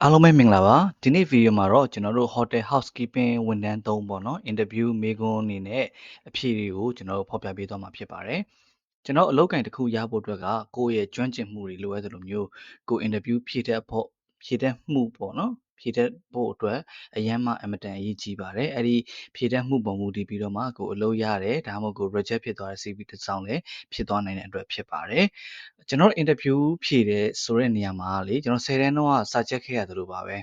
အားလုံးပဲမင်္ဂလာပါဒီနေ့ဗီဒီယိုမှာတော့ကျွန်တော်တို့ hotel housekeeping ဝန်ထမ်း3ပေါ့နော် interview မေးခွန်းအနေနဲ့အဖြေတွေကိုကျွန်တော်တို့ဖော်ပြပေးသွားမှာဖြစ်ပါတယ်ကျွန်တော်အလုပ်ကိုင်တစ်ခုရဖို့အတွက်ကကိုယ့်ရဲ့ကျွမ်းကျင်မှုတွေလိုအပ်သလိုမျိုးကို interview ဖြည့်တတ်မှုပေါ့နော်ဖြည့်တတ်ဖို့အတွက်အရင်မှအမတန်အရေးကြီးပါတယ်အဲ့ဒီဖြည့်တတ်မှုပုံမူတည်ပြီးတော့မှကိုအလုပ်ရတယ်ဒါမှမဟုတ်ကို reject ဖြစ်သွားတဲ့ CV တစ်စောင်းလည်းဖြစ်သွားနိုင်တဲ့အတွက်ဖြစ်ပါတယ်ကျွန်တော် interview ဖြည့်တဲ့ဆိုတဲ့နေရာမှာလေကျွန်တော်10တန်းတော့စာချက်ခဲ့ရတယ်လို့ပါပဲ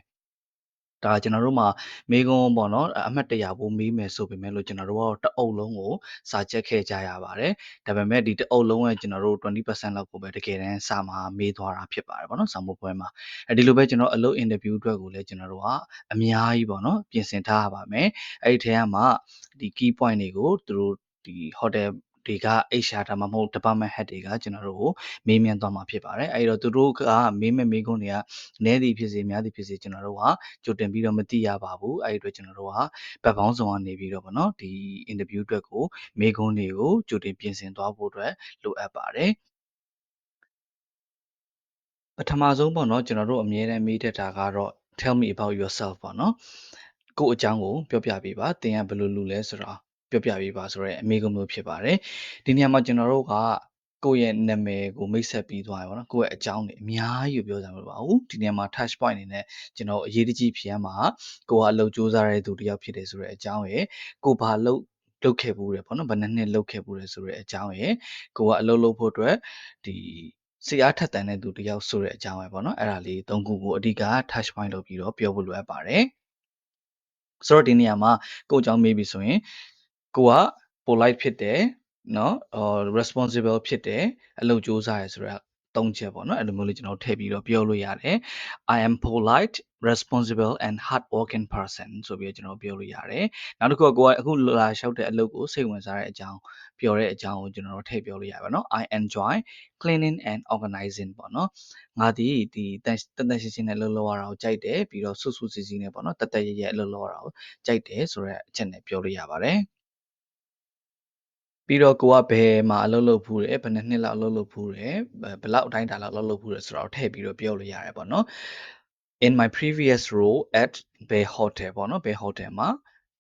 ဒါကျွန်တော်တို့မှာမေးခွန်းပေါ့နော်အမှတ်100ပို့မေးမယ်ဆိုပေမဲ့လို့ကျွန်တော်တို့ကတော့တအုပ်လုံးကိုစာချက်ခဲ့ကြရပါတယ်ဒါပေမဲ့ဒီတအုပ်လုံးရဲ့ကျွန်တော်တို့20%လောက်ကိုပဲတကယ်တမ်းစာမှာမေးသွားတာဖြစ်ပါတယ်ပေါ့နော်စာမိုးပွဲမှာဒီလိုပဲကျွန်တော်အလုပ် interview အတွက်ကိုလည်းကျွန်တော်တို့ကအများကြီးပေါ့နော်ပြင်ဆင်ထားရပါမယ်အဲ့ဒီထဲမှာဒီ key point တွေကိုသူတို့ဒီ hotel တွေက HR ဒါမှမဟုတ် department head တွေကကျွန်တော်တို့ကိုမေးမြန်းသွားမှာဖြစ်ပါတယ်အဲ့တော့သူတို့ကမေးခွန်းတွေကနည်းသည်ဖြစ်စေများသည်ဖြစ်စေကျွန်တော်တို့ကကြိုတင်ပြီးတော့မသိရပါဘူးအဲ့ဒီအတွက်ကျွန်တော်တို့ကဘက်ပေါင်းစုံကနေပြီးတော့ဗောနော်ဒီ interview အတွက်ကိုမေးခွန်းတွေကိုကြိုတင်ပြင်ဆင်သွားဖို့အတွက်လိုအပ်ပါတယ်ပထမဆုံးပေါ့နော်ကျွန်တော်တို့အမြဲတမ်းမေးတတ်တာကတော့ tell me about yourself ပေါ့နော်ကိုယ့်အကြောင်းကိုပြောပြပေးပါသင်ကဘယ်လိုလူလဲဆိုတာပြောပြပေးပါဆိုတော့အမေကုံမျိုးဖြစ်ပါတယ်ဒီနေရာမှာကျွန်တော်တို့ကကိုယ့်ရဲ့နာမည်ကိုမိတ်ဆက်ပြီးသွားရပါတော့ကိုယ့်ရဲ့အကြောင်းတွေအများကြီးပြောကြမှာမဟုတ်ပါဘူးဒီနေရာမှာ touch point အနေနဲ့ကျွန်တော်အရေးတကြီးဖြေရမှာကိုကအလုပ်စူးစမ်းရတဲ့သူတစ်ယောက်ဖြစ်တယ်ဆိုတဲ့အကြောင်းရယ်ကိုဘာလုပ်ခဲ့ဘူးတယ်ပေါ့နော်ဘယ်နှစ်လုပ်ခဲ့ဘူးတယ်ဆိုတဲ့အကြောင်းရယ်ကိုကအလုပ်လုပ်ဖို့အတွက်ဒီစိတ်အားထက်သန်တဲ့သူတစ်ယောက်ဆိုတဲ့အကြောင်းပဲပေါ့နော်အဲ့ဒါလေး၃ခုကိုအဓိက touch point လုပ်ပြီးတော့ပြောဖို့လိုအပ်ပါတယ်ဆိုတော့ဒီနေရာမှာကိုအကြောင်းမေးပြီဆိုရင်ကိုက polite ဖြစ်တယ်เนาะresponsible ဖြစ်တယ်အလုပ်ကြိုးစားရဆိုတော့၃ချက်ပေါ့နော်အဲ့လိုမျိုးလေးကျွန်တော်ထည့်ပြီးတော့ပြောလို့ရတယ် I am polite responsible and hardworking person ဆိုပြီးတော့ကျွန်တော်ပြောလို့ရတယ်နောက်တစ်ခုကကိုကအခုလာလျှောက်တဲ့အလုပ်ကိုစိတ်ဝင်စားတဲ့အကြောင်းပြောတဲ့အကြောင်းကိုကျွန်တော်ထည့်ပြောလို့ရပါတော့ I enjoy cleaning and organizing ပေါ့နော်ငါဒီတန်ရှင်းရှင်းနဲ့လှုပ်လှုပ်ရတာကိုကြိုက်တယ်ပြီးတော့ဆူဆူစီစီနဲ့ပေါ့နော်တရအလှုပ်လှုပ်ရတာကိုကြိုက်တယ်ဆိုတဲ့အချက်နဲ့ပြောလို့ရပါတယ်ပြီးတော့ကိုကဘယ်မှာအလုပ်လုပ်ဖူးတယ်ဘယ်နှစ်လောက်အလုပ်လုပ်ဖူးတယ်ဘယ်လောက်အတိုင်းတာလောက်အလုပ်လုပ်ဖူးတယ်ဆိုတာကိုထည့်ပြီးတော့ပြောလို့ရတယ်ပေါ့နော် in my previous role at ဘယ် hotel ပေါ့နော်ဘယ် hotel မှာ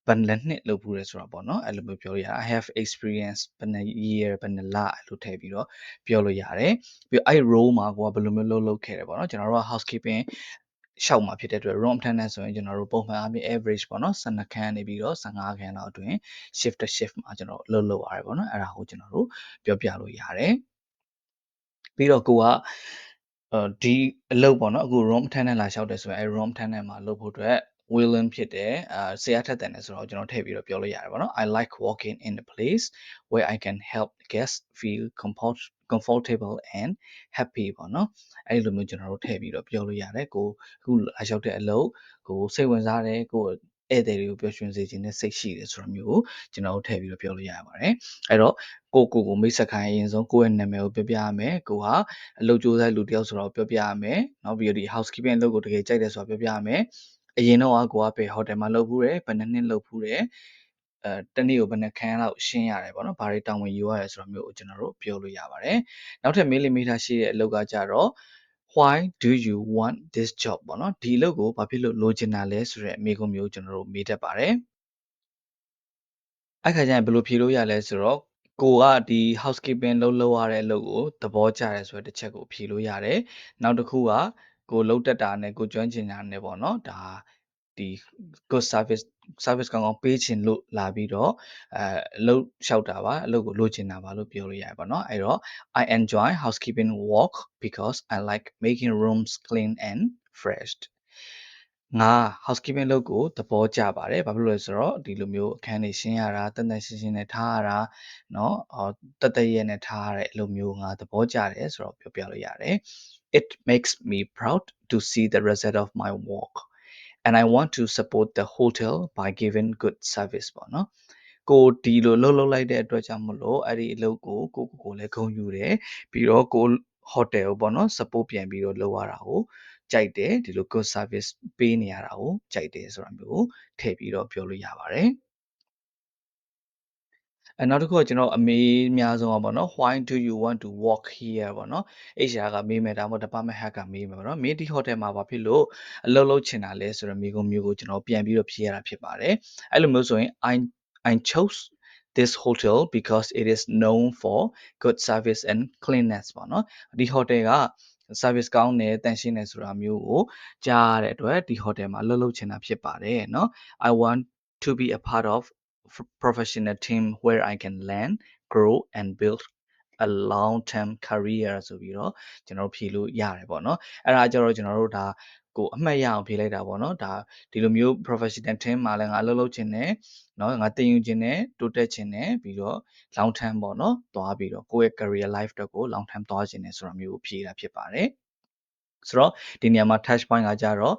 ဘယ်နှစ်လုပ်ဖူးတယ်ဆိုတာပေါ့နော်အဲ့လိုမျိုးပြောလို့ရ I have experience ဘယ်နှစ် year ဘယ်နှစ်လအဲ့လိုထည့်ပြီးတော့ပြောလို့ရတယ်ပြီးတော့အဲ့ role မှာကိုကဘယ်လိုမျိုးလုပ်ခဲ့တယ်ပေါ့နော်ကျွန်တော်တို့က housekeeping ရှောက်မှာဖြစ်တဲ့အတွက် room attendant ဆိုရင်ကျွန်တော်တို့ပုံမှန်အားဖြင့် average ပေါ့နော်12ခန်းနေပြီးတော့15ခန်းလောက်အတွင်း shift မှာကျွန်တော်လုပ်ရတယ်ပေါ့နော်အဲ့ဒါကိုကျွန်တော်တို့ပြောပြလို့ရတယ်ပြီးတော့ကိုကဒီအလုပ်ပေါ့နော်အခု room attendant လာလျှောက်တယ်ဆိုရင်အဲ room attendant မှာလုပ်ဖို့အတွက် willing ဖြစ်တယ်ဆရာထက်တန်တယ်ဆိုတော့ကျွန်တော်ထည့်ပြီးတော့ပြောလို့ရတယ်ပေါ့နော် I like working in a place where I can help guests feel comfortable and happy ပေါ့နော်အဲ့လိုမျိုးကျွန်တော်တို့ထည့်ပြီးတော့ပြောလို့ရတယ်ကိုအခုလာလျှောက်တဲ့အလုပ်ကိုစိတ်ဝင်စားတယ်ကိုဧည့်သည်တွေကိုပျော်ရွှင်စေခြင်းနဲ့စိတ်ရှိတယ်ဆိုတာမျိုးကိုကျွန်တော်တို့ထည့်ပြီးတော့ပြောလို့ရပါတယ်အဲ့တော့ကိုမိတ်ဆက်ခိုင်းအရင်ဆုံးကိုယ့်ရဲ့နာမည်ကိုပြောပြရမယ်ကိုဟာအလုပ်ကြိုးစားလူတစ်ယောက်ဆိုတော့ပြောပြရမယ်နောက်ပြီးတော့ဒီ housekeeping အလုပ်ကိုတကယ်ကြိုက်တယ်ဆိုတာပြောပြရမယ်အရင်တော့ကိုကဘယ် hotel မှာလုပ်ဖူးတယ်ဘယ်နှစ်လုပ်ဖူးတယ်တနေ့ကိုဘယ်နှခန်းလောက်ရှင်းရတယ်ပေါ့နော်ဘာတွေတောင်းဝင်ယူရတယ်ဆိုတာမျိုးကိုကျွန်တော်တို့ပြောလို့ရပါတယ်နောက်ထပ်မေးလီမေးထားရှိတဲ့အလုပ်ကကြတော့ why do you want this job ပေါ့နော်ဒီအလုပ်ကိုဘာဖြစ်လို့လိုချင်တာလဲဆိုတဲ့မေးခွန်းမျိုးကျွန်တော်တို့မေးတတ်ပါတယ်အဲ့ခါကျရင်ဘယ်လိုဖြေလို့ရလဲဆိုတော့ကိုကဒီ housekeeping လုပ်ရတဲ့အလုပ်ကိုသဘောကျတယ်ဆိုတဲ့တစ်ချက်ကိုဖြေလို့ရတယ်နောက်တစ်ခုကကိုလုပ်တတ်တာနဲ့ကိုကျွမ်းကျင်တာနဲ့ပေါ့နော်ဒါဒီ good service ကောင်းကောင်းပေးချင်လို့လာပြီးတော့အလုပ်လျှောက်တာပါအလုပ်ကိုလိုချင်တာပါလို့ပြောလို့ရတယ်ပေါ့နော်အဲ့တော့ I enjoy housekeeping work because I like making rooms clean and fresh ငါ housekeeping လုပ်ကိုသဘောကျပါတယ်ဘာဖြစ်လို့လဲဆိုတော့ဒီလိုမျိုးအခန်းတွေရှင်းရတာတန်တန်ရှင်းရှင်းနဲ့ထားရတာเนาะတရဲနဲ့ထားရတဲ့အလုပ်မျိုးငါသဘောကျတယ်ဆိုတော့ပြောပြလို့ရတယ် It makes me proud to see the result of my work and I want to support the hotel by giving good service ပေါ့เนาะကိုဒီလိုလှုပ်လိုက်တဲ့အတွက်ကြောင့်မလို့အဲ့ဒီအလုပ်ကိုလည်းဂုဏ်ယူတယ်ပြီးတော့ကို hotel ကိုပေါ့နော် support ပြန်ပြီးတော့လုပ်ရတာကိုကြိုက်တယ်ဒီလို good service ပေးနေရတာကိုကြိုက်တယ်ဆိုတာမျိုးကိုထည့်ပြီးတော့ပြောလို့ရပါတယ် နောက်တစ်ခုကကျွန်တော်အမေးအများဆုံးပါနော် why do you want to work here ပေါ့နော် HR ကမေးမယ်ဒါမှမဟုတ် department head ကမေးမယ်ပေါ့နော်မင်းဒီ hotel မှာဘာဖြစ်လို့အလုပ်လုပ်ချင်တာလဲဆိုတော့မိကုံမျိုးကိုကျွန်တော်ပြန်ပြီးတော့ဖြေရတာဖြစ်ပါတယ်အဲ့လိုမျိုးဆိုရင် I chose this hotel because it is known for good service and cleanliness ပေါ့နော်ဒီ hotel က service ကောင်းတယ်တန်ရှင်းတယ်ဆိုတာမျိုးကိုကြားရတဲ့အတွက်ဒီ hotel မှာအလုပ်လုပ်ချင်တာဖြစ်ပါတယ်เนาะ I want to be a part of professional team where I can learn grow and build a long term career ဆိုပြီးတော့ကျွန်တော်ဖြေလို့ရတယ်ပေါ့နော်အဲ့ဒါကြတော့ကျွန်တော်တို့ဒါကိုအမှတ်ရအောင်ဖြေလိုက်တာပေါ့နော်ဒါဒီလိုမျိုး professional team မှာလည်းငါအလုပ်လုပ်ချင်တယ်เนาะငါတင်ယူချင်တယ်တိုးတက်ချင်တယ်ပြီးတော့ long term ပေါ့နော်သွားပြီးတော့ကိုယ့်ရဲ့ career life တက်ကို long term သွားချင်တယ်ဆိုတာမျိုးကိုဖြေတာဖြစ်ပါတယ်ဆိုတော့ဒီနေရာမှာ touch point ကကြတော့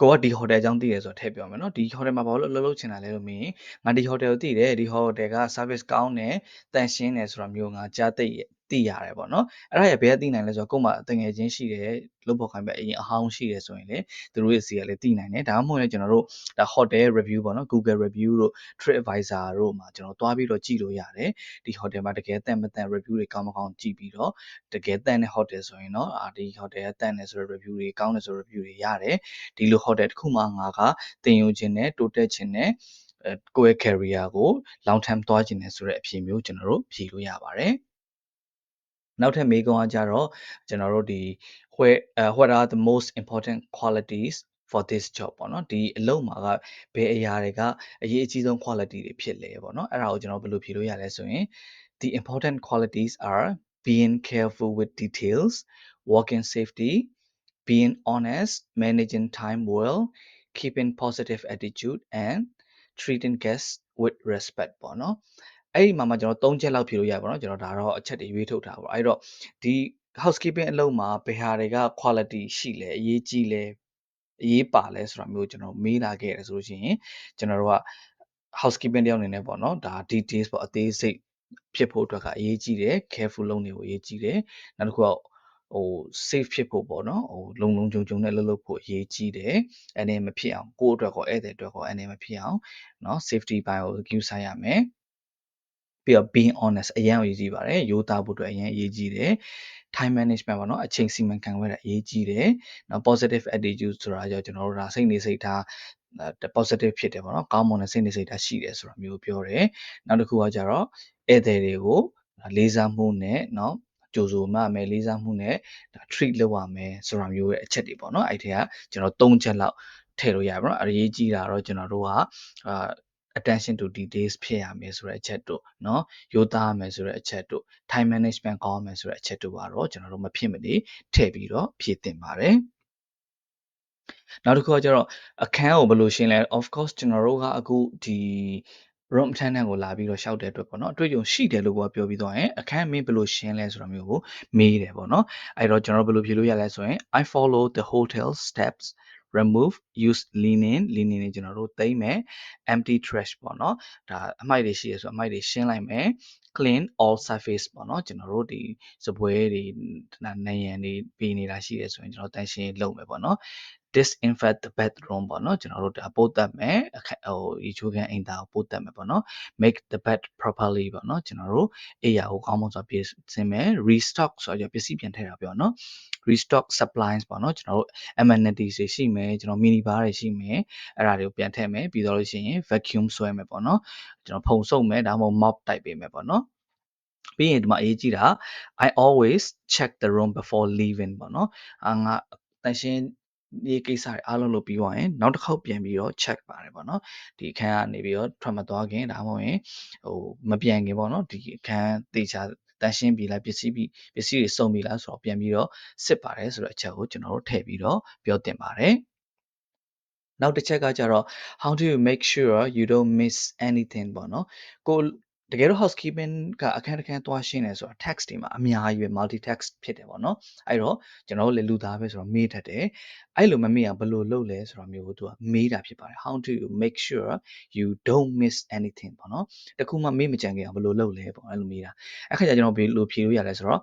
ကိုကဒီ hotel အကြောင်းသိတယ်ဆိုတော့ထည့်ပြောမယ်နော်ဒီ hotel မှာဘာလို့အလုပ်လုပ်ချင်တာလဲလို့မေးရင်ငါဒီ hotel ကိုသိတယ်ဒီ hotel က service ကောင်းတယ်တန်ရှင်းတယ်ဆိုတာမျိုးငါကြားသိရတယ်ပေါ့နော်အဲ့ဒါရဘယ်ကသိနိုင်လဲဆိုတော့ကို့မှာတငယ်ချင်းရှိတယ်လုပ်ဖို့ခိုင်းပဲအရင်အဟောင်းရှိတယ်ဆိုရင်လေသူတို့ရဲ့စီကလည်းသိနိုင်တယ်ဒါမှမဟုတ်လည်းကျွန်တော်တို့ဒါ hotel review ပေါ့နော် Google review တို့ TripAdvisor တို့မှာကျွန်တော်တွားပြီးတော့ကြည့်လို့ရတယ်ဒီ hotel မှာတကယ်တန်မတန် review တွေကောင်းမကောင်းကြည့်ပြီးတော့တကယ်တန်တဲ့ hotel ဆိုရင်တော့ဒီ hotel ကတန်တယ်ဆိုတဲ့ review တွေကောင်းတယ်ဆိုတဲ့ review တွေရတယ်ဒီလို hotel တစ်ခုမှငါကတင်ယူခြင်းနဲ့တိုးတက်ခြင်းနဲ့ကိုယ့်ရဲ့ career ကို long term သွားခြင်းနဲ့ဆိုတဲ့အဖြေမျိုးကျွန်တော်တို့ဖြေလို့ရပါတယ်နောက်ထပ်မေးခွန်းကကြတော့ကျွန်တော်တို့ဒီ what are the most important qualities for this job ပေါ့နော်ဒီအလုပ်မှာကဘယ်အရာတွေကအရေးအကြီးဆုံး quality တွေဖြစ်လဲပေါ့နော်အဲ့ဒါကိုကျွန်တော်ဘယ်လိုဖြေလို့ရလဲဆိုရင် the important qualities are being careful with details working safety being honest managing time well keeping positive attitude and treating guests with respect ပေါ့နော်အဲ့ဒီမှာကျွန်တော်၃ချက်လောက်ဖြေလို့ရပါတော့ကျွန်တော်ဒါတော့အချက်တွေရွေးထုတ်တာပေါ့အဲ့တော့ဒီ housekeeping အလုပ်မှာဘယ်ဟာတွေက quality ရှိလဲအရေးကြီးလဲအရေးပါလဲဆိုတာမျိုးကျွန်တော်မေးလာခဲ့တယ်ဆိုလို့ရှိရင်ကျွန်တော်တို့က housekeeping တယောက်အနေနဲ့ပေါ့နော်ဒါ details ပေါ့အသေးစိတ်ဖြစ်ဖို့အတွက်ကအရေးကြီးတယ် careful လုပ်နေဖို့အရေးကြီးတယ်နောက်တစ်ခုကsafe ဖြစ်ဖို့ပေါ့နော်လုံလုံခြုံနဲ့လုပ်ဖို့အရေးကြီးတယ်အနေမဖြစ်အောင်ကိုယ့်အတွက်ကောဧည့်သည်အတွက်ကောအနေမဖြစ်အောင်เนาะ safety ဘိုင်းကို queue ဆိုင်ရမယ်ပြီးတော့ being honest အရင်အရေးကြီးပါတယ်ရိုးသားဖို့အတွက်အရင်အရေးကြီးတယ် time management ပေါ့နော်အချိန်စီမံခန့်ခွဲတာအရေးကြီးတယ်နော် positive attitude ဆိုတာကြောင့်ကျွန်တော်တို့ဒါစိတ်နေစိတ်ထားpositive ဖြစ်တယ်ပေါ့နော်ကောင်းမွန်တဲ့စိတ်နေစိတ်ထားရှိတယ်ဆိုတာမျိုးပြောတယ်နောက်တစ်ခုကကြတော့ဧည့်သည်တွေကိုလေးစားမှုနဲ့เนาะကြိုဆိုမှမယ်လေးစားမှုနဲ့ဒါ treat လုပ်ရမယ်ဆိုတာမျိုးရဲ့အချက်တွေပေါ့နော်အဲ့ထက်ကကျွန်တော်၃ချက်လောက်ထည့်လို့ရပါတော့အရေးကြီးတာတော့ကျွန်တော်တို့ကattention to details ဖြစ်ရမယ်ဆိုတဲ့အချက်တို့เนาะရိုးသားရမယ်ဆိုတဲ့အချက်တို့ time management ကောင်းရမယ်ဆိုတဲ့အချက်တို့ကတော့ကျွန်တော်တို့မဖြစ်မနေထည့်ပြီးတော့ဖြည့်သင့်ပါတယ်နောက်တစ်ခုကကျတော့အခန်းကိုဘယ်လိုရှင်းလဲ of course ကျွန်တော်တို့ကအခုဒီ room attendant ကိုလာပြီးတော့ရှောက်တဲ့အတွက်ပေါ့နော်အတွေ့အကြုံရှိတယ်လို့ပြောပြီးတော့ရင်အခန်းမင်းဘယ်လိုရှင်းလဲဆိုတာမျိုးကိုမေးတယ်ပေါ့နော်အဲ့တော့ကျွန်တော်ဘယ်လိုဖြေလို့ရလဲဆိုရင် I follow the hotel steps remove use linen တွေကျွန်တော်တို့သိမ်းမယ် empty trash ပေါ့နော်ဒါအမိုက်တွေရှိရဆိုအမိုက်တွေရှင်းလိုက်မယ် clean all surface ပေါ့နော်ကျွန်တော်တို့ဒီစပွဲတွေနံရံတွေပေးနေတာရှိရဆိုရင်ကျွန်တော်တန်းရှင်းလုပ်မယ်ပေါ့နော် disinfect the bedroom ပေါ့နော်ကျွန်တော်တို့ဒါပို့တတ်မယ်ဒီချိုးခန်းအိမ်သားကိုပို့တတ်မယ်ပေါ့နော် make the bed properly ပေါ့နော်ကျွန်တော်တို့အိယာကိုကောင်းမွန်စွာပြင်ဆင်မယ် restock ဆိုတော့ပစ္စည်းပြန်ထည့်တာပြောနော် restock supplies ပေါ့နော်ကျွန်တော်တို့ amenities တွေရှိမယ်ကျွန်တော် mini bar တွေရှိမယ်အဲ့ဒါတွေကိုပြန်ထည့်မယ်ပြီးတော့လို့ရှိရင် vacuum ဆွဲမယ်ပေါ့နော်ကျွန်တော်ဖုံဆုပ်မယ်ဒါမှမဟုတ် mop တိုက်ပေးမယ်ပေါ့နော်ပြီးရင်ဒီမှာအရေးကြီးတာ I always check the room before leaving ပေါ့နော်ငါတန်ရှင်းဒီကိစ္စတွေအားလုံးလုပ်ပြီးသွားရင်နောက်တစ်ခေါက်ပြန်ပြီးတော့ check ပါတယ်ပေါ့နော်ဒီအခန်းကနေပြီးတော့ထွက်မသွားခင်ဒါမှမဟုတ်ရင်မပြန်ခင်ပေါ့နော်ဒီအခန်းတေချာတန်ရှင်းပြီလားပစ္စည်းတွေစုံပြီလားဆိုတော့ပြန်ပြီးတော့စစ်ပါတယ်ဆိုတဲ့အချက်ကိုကျွန်တော်တို့ထည့်ပြီးတော့ပြောတင်ပါတယ်နောက်တစ်ချက်ကကြတော့ how do you make sure you don't miss anything ပေါ့နော်ကိုတကယ်တော့ housekeeping ကအခန်းတစ်ခန်းသွားရှင်းတယ်ဆိုတာ text တွေမှာအများကြီးပဲ multi text ဖြစ်တယ်ပေါ့နော်အဲ့တော့ကျွန်တော်တို့လည်းလူသားပဲဆိုတော့မေးတတ်တယ်အဲ့လိုမမေးအောင်ဘယ်လိုလုပ်လဲဆိုတာမျိုးကိုသူကမေးတာဖြစ်ပါတယ် how do you make sure you don't miss anything ပေါ့နော်တခုမှမေးမကြံခဲ့အောင်ဘယ်လိုလုပ်လဲပေါ့အဲ့လိုမေးတာအဲ့ခါကျကျွန်တော်ဘယ်လိုဖြေလို့ရလဲဆိုတော့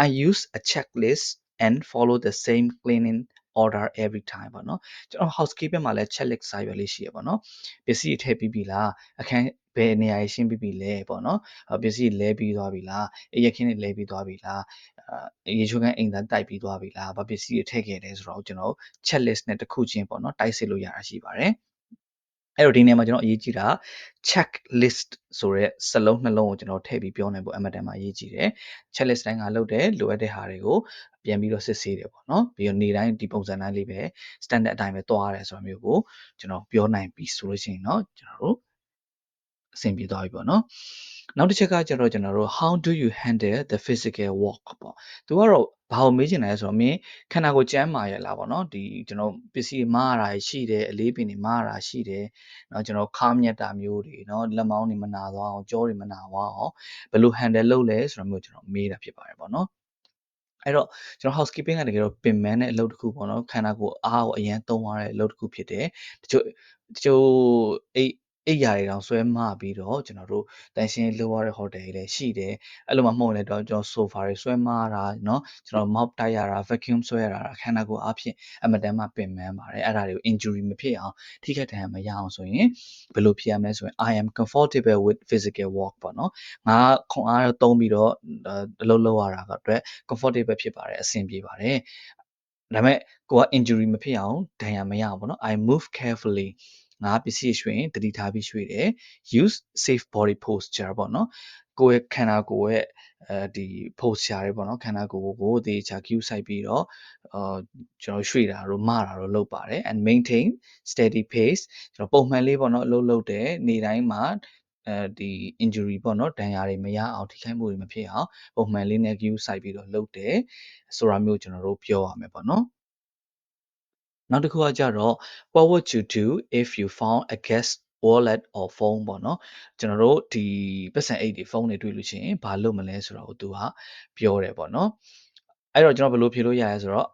I use a checklist and follow the same cleaning order every time ပေါ့နော်ကျွန်တော် housekeeping မှာလည်း checklist စာရွက်လေးရှိရပေါ့နော်ပစ္စည်းထည့်ပြီးပြီလားအခန်းဘယ်နေရာရှင်းပြီးပြီလဲပေါ့နော်ပစ္စည်းလဲပြီးသွားပြီလားအရက်ခင်းတွေလဲပြီးသွားပြီလားရေချိုးခန်းအိမ်သားတိုက်ပြီးသွားပြီလားဘာပစ္စည်းတွေထည့်ခဲ့လဲဆိုတော့ကျွန်တော် checklist နဲ့တစ်ခုချင်းပေါ့နော်တိုက်စစ်လို့ရတာရှိပါတယ်အဲ့တော့ဒီနေရာမှာကျွန်တော်အရေးကြီးတာ checklist ဆိုတဲ့စလုံးနှလုံးကိုကျွန်တော်ထည့်ပြီးပြောနိုင်ဖို့အမှန်တမ်းမှာအရေးကြီးတယ် checklist တိုင်းကလုပ်တယ်လိုအပ်တဲ့ဟာတွေကိုပြန်ပြီးတော့စစ်ဆေးတယ်ပေါ့နော်ပြီးတော့နေ့တိုင်းဒီပုံစံတိုင်းလေးပဲ standard အတိုင်းပဲသွားရတယ်ဆိုတာမျိုးကိုကျွန်တော်ပြောနိုင်ပြီဆိုလို့ရှိရင်เนาะကျွန်တော်တို့အဆင်ပြေသွားပြီပေါ့နော်နောက်တစ်ချက်ကကျတော့ကျွန်တော်တို့ how do you handle the physical work ပေါ့သူကတော့ဘာကိုမေးချင်လဲဆိုတော့မင်းခန္ဓာကိုယ်ကျန်းမာရလားပေါ့နော်ဒီကျွန်တော်ပစ္စည်းမားရတာရှိတယ်အလေးပင်တွေမားရတာရှိတယ်เนาะကျွန်တော်ခါမြက်တာမျိုးတွေเนาะလက်မောင်းတွေမနာသွားအောင်ကြောတွေမနာသွားအောင်ဘယ်လို handle လုပ်လဲဆိုတော့မျိုးကျွန်တော်မေးတာဖြစ်ပါတယ်ပေါ့နော်အဲ့တော့ကျွန်တော် housekeeping ကတကယ်တော့ပင်ပန်းတဲ့အလုပ်တစ်ခုပေါ့နော်ခန္ဓာကိုယ်အားကိုအရင်သုံးရတဲ့အလုပ်တစ်ခုဖြစ်တယ်တချို့အိယာတွေတောင်ဆွဲမပြီးတော့ကျွန်တော်တို့တန်ရှင်းလုပ်ရတဲ့ hotel တွေလည်းရှိတယ်အဲ့လိုမှမဟုတ်လည်းတော့ကျွန်တော် sofa တွေဆွဲမတာเนาะကျွန်တော် mop တိုက်ရတာ vacuum ဆွဲရတာခန္ဓာကိုယ်အားဖြင့်အမတန်မှပင်ပန်းပါတယ်အဲ့ဒါတွေကို injury မဖြစ်အောင်ထိခိုက်ဒဏ်ရာမရအောင်ဆိုရင်ဘယ်လိုဖြစ်ရမလဲဆိုရင် I am comfortable with physical work ပေါ့နော်ငါခွန်အားသုံးပြီးတော့အလုပ်လုပ်ရတာအတွက် comfortable ဖြစ်ပါတယ်အဆင်ပြေပါတယ်ဒါပေမဲ့ကိုက injury မဖြစ်အောင်ဒဏ်ရာမရအောင်ပေါ့နော် I move carefully ငါပစ္စည်းရွှေ့ရင်တတိထားပြီးရွှေ့တယ် use safe body posture ပေါ့နော်ကိုယ့်ရဲ့ခန္ဓာကိုယ်ရဲ့ဒီ posture တွေပေါ့နော်ခန္ဓာကိုယ်ကိုသေချာ cue ဆိုင်ပြီးတော့ကျွန်တော်ရွှေ့တာတို့မတာတို့လုပ်ပါတယ် and maintain steady pace ကျွန်တော်ပုံမှန်လေးပေါ့နော်အလုပ်လုပ်တယ်နေ့တိုင်းမှာဒီ injury ပေါ့နော်ဒဏ်ရာတွေမရအောင်ထိခိုက်မှုတွေမဖြစ်အောင်ပုံမှန်လေးနဲ့ cue ဆိုင်ပြီးတော့လုပ်တယ်ဆိုတာမျိုးကျွန်တော်တို့ပြောရမယ်ပေါ့နော်နောက်တစ်ခုကကြတော့ what would you do if you found a guest wallet or phone ပေါ့နော်ကျွန်တော်တို့ဒီပတ်စံအိတ်တွေဖုန်းတွေတွေ့လို့ရှိရင်ဘာလုပ်မလဲဆိုတော့သူကပြောတယ်ပေါ့နော်အဲ့တော့ကျွန်တော်ဘယ်လိုဖြေလို့ရလဲဆိုတော့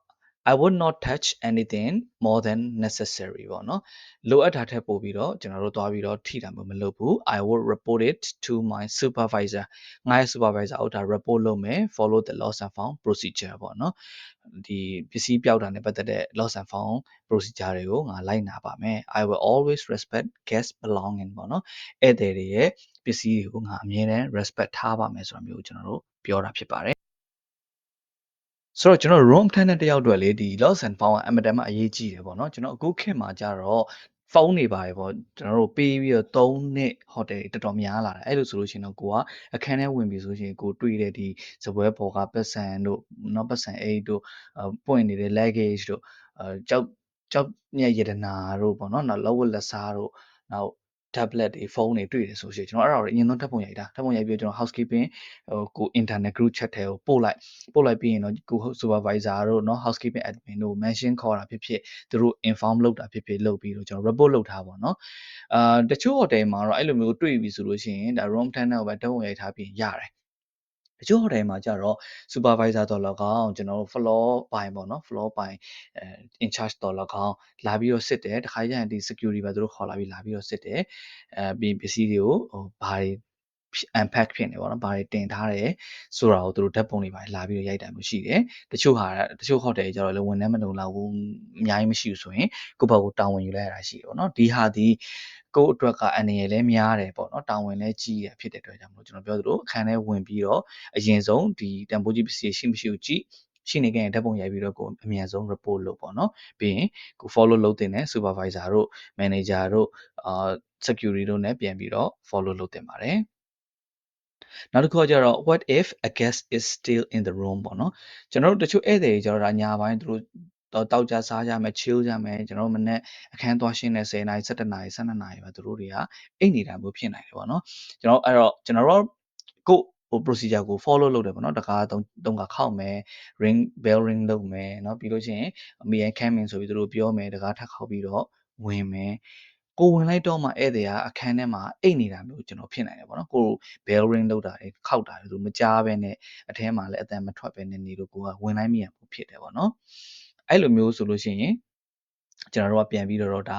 I would not touch anything more than necessary ပေါ့နော်လိုအပ်တာထက်ပိုပြီးတော့ကျွန်တော်တို့သွားပြီးတော့ထိတာမျိုးမလုပ်ဘူး I would report it to my supervisor ငါရဲ့ supervisor အောက်တာ report လုပ်မယ် follow the lost and found procedure ပေါ့နော်ဒီပစ္စည်းပျောက်တာနဲ့ပတ်သက်တဲ့ lost and found procedure တွေကိုငါလိုက်နာပါမယ် I will always respect guest belonging ပေါ့နော်ဧည့်သည်တွေရဲ့ပစ္စည်းတွေကိုငါအမြဲတမ်း respect ထားပါမယ်ဆိုတာမျိုးကိုကျွန်တော်တို့ပြောတာဖြစ်ပါတယ်ဆိုတော့ကျွန်တော် room tenant တယောက်အတွက်လေဒီ loss and found အမတန်မှအရေးကြီးတယ်ပေါ့နော်ကျွန်တော်အခုခေတ်မှာကြတော့ဖုန်းတွေပါတယ်ပေါ့ကျွန်တော်တို့ပေးပြီးတော့သုံးနှစ်ဟိုတယ်တော်တော်များလာတယ်အဲ့လိုဆိုလို့ရှိရင်တော့ကိုကအခန်းထဲဝင်ပြီဆိုရှင်ကိုတွေ့တဲ့ဒီစပွဲပေါ်ကပတ်စံတို့နော်ပတ်စံအိတ်တို့ပွင့်နေတဲ့ luggage တို့ကြောက်မြက်ရတနာတို့ပေါ့နော်နောက်လက်ဝတ်လက်စားတို့နောက် tablet တွေဖုန်းတွေတွေ့တယ်ဆိုရှင်ကျွန်တော်အဲ့ဒါကိုအရင်ဆုံးဓာတ်ပုံရိုက်တာဓာတ်ပုံရိုက်ပြီးတော့ကျွန်တော် housekeeping ကို internet group chat ထဲကိုပို့လိုက်ပြီးရင်တော့ကို supervisor တို့เนาะ housekeeping admin တို့ mention ခေါ်တာဖြစ်ဖြစ်သူတို့ inform လုပ်တာဖြစ်ဖြစ်လုပ်ပြီးတော့ကျွန်တော် report လုပ်ထားပါတော့เนาะတချို့ hotel မှာတော့အဲ့လိုမျိုးတွေ့ပြီဆိုလို့ရှိရင်ဒါ room tenant ကိုပဲဓာတ်ပုံရိုက်ထားပြီးရတယ်တချို့ hotel မှာကြတော့ supervisor တော်၎င်းကျွန်တော်တို့ floor ပိုင်းပေါ့နော် floor ပိုင်းin charge တော်၎င်းလာပြီးတော့စစ်တယ်တခါကျရင်ဒီ security ပဲသူတို့ခေါ်လာပြီးတော့စစ်တယ်ပြီးပစ္စည်းတွေကိုဘာတွေ unpack ဖြစ်နေပေါ့နော်ဘာတွေတင်ထားတယ်ဆိုတာကိုသူတို့ဓာတ်ပုံတွေပါလာပြီးတော့ရိုက်တာမျိုးရှိတယ်တချို့ hotel တွေကြတော့လည်းဝန်ထမ်းမလုံလောက်ဘူးအများကြီးမရှိဘူးဆိုရင်ကိုယ့်ဘာကိုတာဝန်ယူလိုက်ရတာရှိတယ်ပေါ့နော်ဒီဟာဒီကိုယ့်အတွက်ကအန္တရာယ်လည်းများတယ်ပေါ့နော်တာဝန်လည်းကြီးရဖြစ်တဲ့အတွက်ကြောင့်မလို့ကျွန်တော်ပြောသလိုအခန်းထဲဝင်ပြီးတော့အရင်ဆုံးဒီတန်ဖိုးကြီးပစ္စည်းရှိမရှိကိုကြည့်ရှိနေကြရင်ဓာတ်ပုံရိုက်ပြီးတော့ကိုအမြန်ဆုံး report လုပ်ပေါ့နော်ပြီးရင်ကို follow လုပ်တဲ့ supervisor တို့ manager တို့security တို့ ਨੇ ပြန်ပြီးတော့ follow လုပ်တင်ပါတယ်နောက်တစ်ခုကကျတော့ what if a guest is still in the room ပေါ့နော်ကျွန်တော်တို့တချို့ဧည့်သည်တွေကျတော့ဒါညာပိုင်းသူတို့တောက်ကြစားကြမယ် chill ကြမယ်ကျွန်တော်တို့မနေ့အခန်းသွားရှင်းနေ10နာရီ17နာရီ12နာရီပဲသူတို့တွေကအိတ်နေတာမျိုးဖြစ်နိုင်တယ်ပေါ့နော်ကျွန်တော်အဲ့တော့ကျွန်တော်တို့ကိုprocedure ကို follow လုပ်တယ်ပေါ့နော်တခါသုံးခါခောက်မယ် bell ring လုပ်မယ်เนาะပြီးလို့ရှိရင် me and come in ဆိုပြီးသူတို့ပြောမယ်တခါထပ်ခောက်ပြီးတော့ဝင်မယ်ကိုဝင်လိုက်တော့မှဧည့်သည်ကအခန်းထဲမှာအိတ်နေတာမျိုးကျွန်တော်ဖြစ်နိုင်တယ်ပေါ့နော်ကို bell ring လုပ်တာတွေခောက်တာတွေသူမကြားဘဲနဲ့အထဲမှာလည်းအတန်မထွက်ဘဲနဲ့နေလို့ကိုကဝင်လိုက်မိရမှုဖြစ်တယ်ပေါ့နော်အဲ့လိုမျိုးဆိုလို့ရှိရင်ကျွန်တော်တို့ကပြန်ပြီးတော့ဒါ